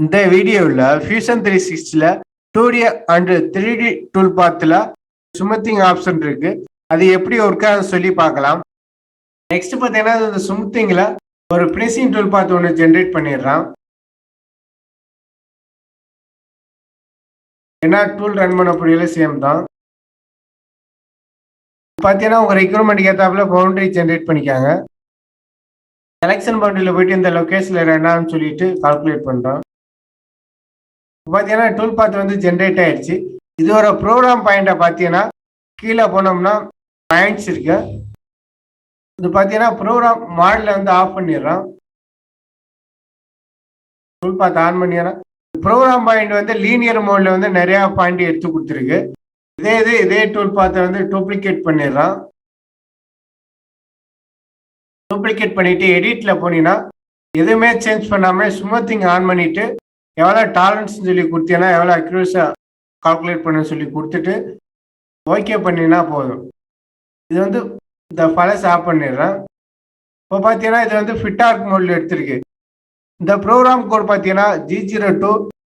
இந்த வீடியோவில் ஃபியூஷன் 360ல 2D அண்ட் 3D டூல் பாத்தில் ஸ்மூத்திங் ஆப்ஷன் இருக்கு. அது எப்படி ஒர்க் ஆகுது சொல்லி பார்க்கலாம். நெக்ஸ்ட் பார்த்தீங்கன்னா இந்த ஸ்மூத்திங்கில் ஒரு ஃபினிஷிங் டூல் பாத் ஒன்று ஜென்ரேட் பண்ணிடுறான். என்ன டூல் ரன் பண்ண புரியல, சேம் தான். பார்த்தீங்கன்னா உங்கள் ரெக்யூர்மெண்ட்டுக்கு ஏற்றாப்புல பவுண்டரி ஜென்ரேட் பண்ணிக்காங்க. செலெக்ஷன் பவுண்டரியில் போயிட்டு இந்த லொக்கேஷனில் ரெண்டான்னு சொல்லிட்டு கால்குலேட் பண்ணுறோம். பார்த்தீங்கன்னா டூல் பாத் வந்து ஜென்ரேட் ஆயிடுச்சு. இதோட ப்ரோக்ராம் பாயிண்டை பார்த்தீங்கன்னா கீழே போனோம்னா பாயிண்ட்ஸ் இருக்கு. இது பார்த்தீங்கன்னா ப்ரோக்ராம் மாடலில் வந்து ஆஃப் பண்ணிடுறோம். டூல் பாத் ஆன் பண்ணிடுறோம். ப்ரோக்ராம் பாயிண்ட் வந்து லீனியர் மோடில் வந்து நிறையா பாயிண்ட் எடுத்து கொடுத்துருக்கு. இதே டூல் பாத்தை வந்து டூப்ளிகேட் பண்ணிடுறோம். டூப்ளிகேட் பண்ணிட்டு எடிட்டில் போனீங்கன்னா எதுவுமே சேஞ்ச் பண்ணாமல் ஸ்மூத்திங் ஆன் பண்ணிட்டு எவ்வளோ டாலரன்ஸ் சொல்லி கொடுத்தீங்கன்னா எவ்வளோ அக்யூரஸாக கால்குலேட் பண்ண சொல்லி கொடுத்துட்டு ஓகே பண்ணினா போதும். இது வந்து இந்த ஃபைல்ஸ் ஆஃப் பண்ணிடுறேன். இப்போ பார்த்தீங்கன்னா இது வந்து ஃபிட்டார்க் மோடில் எடுத்திருக்கு. இந்த ப்ரோக்ராம் கோட் பார்த்தீங்கன்னா G02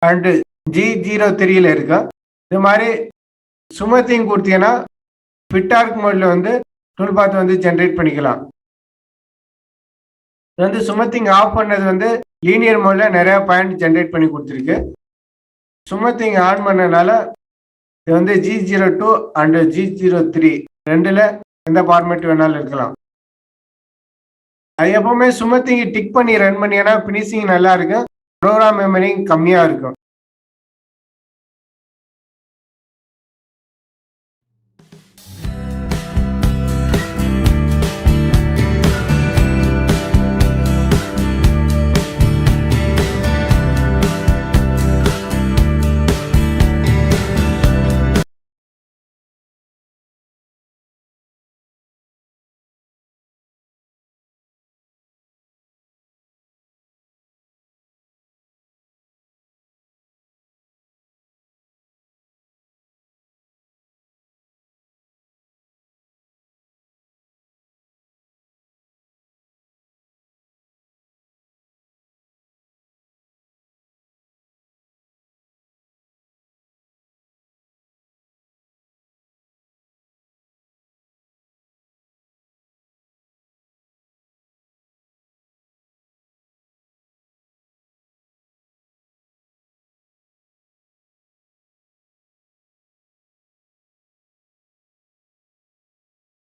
அண்டு G03 இருக்கு. இது மாதிரி ஸ்மூத்திங் கொடுத்தீங்கன்னா ஃபிட்டார்க் மோடில் வந்து டூல் பாத் வந்து ஜென்ரேட் பண்ணிக்கலாம். இது வந்து ஸ்மூத்திங் ஆஃப் பண்ணது வந்து லீனியர் மோடில் நிறையா பாயிண்ட் ஜென்ரேட் பண்ணி கொடுத்துருக்கு. ஸ்மூத்திங் ஆன் பண்ணனால இது வந்து G02 அண்டு G03 ரெண்டில் எந்த ஃபார்மேட் வேணாலும் இருக்கலாம். அது எப்பவுமே ஸ்மூத்திங் டிக் பண்ணி ரன் பண்ணிங்கன்னா ஃபினிஷிங் நல்லா இருக்கும், ப்ரோக்ராம் மெமரிங் கம்மியாக இருக்கும்.